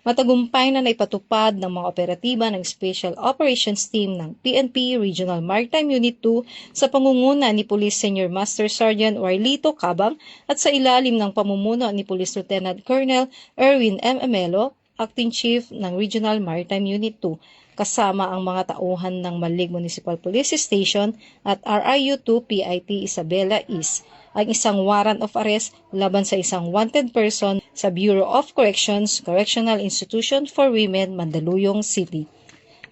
Matagumpay na naipatupad ng mga operatiba ng Special Operations Team ng PNP Regional Maritime Unit 2 sa pangunguna ni Police Senior Master Sergeant Warlito Cabang at sa ilalim ng pamumuno ni Police Lieutenant Colonel Erwin M. Amelo, Acting Chief ng Regional Maritime Unit 2, kasama ang mga tauhan ng Malig Municipal Police Station at RIU-2 PIT Isabela East, ang isang warrant of arrest laban sa isang wanted person sa Bureau of Corrections, Correctional Institution for Women, Mandaluyong City.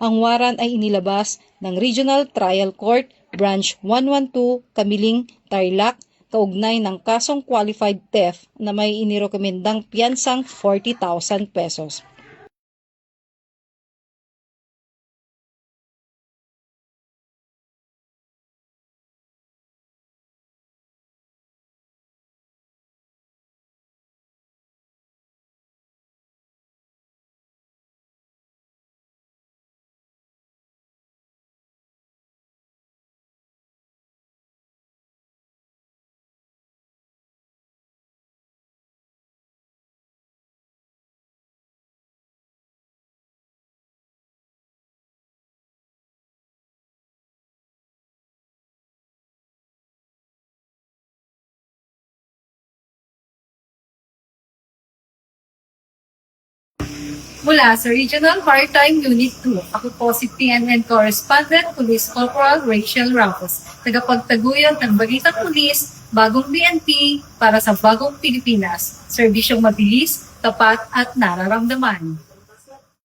Ang warrant ay inilabas ng Regional Trial Court, Branch 112, Kamiling, Tarlac, kaugnay ng kasong qualified theft na may inirekomendang piyansang 40,000 pesos. Mula sa Regional Maritime Unit 2, ako po si PNN Correspondent Police Corporal Rachel Ramos, tagapagtaguyod ng Balitang Pulis, Bagong PNP para sa Bagong Pilipinas, serbisyong mabilis, tapat at nararamdaman.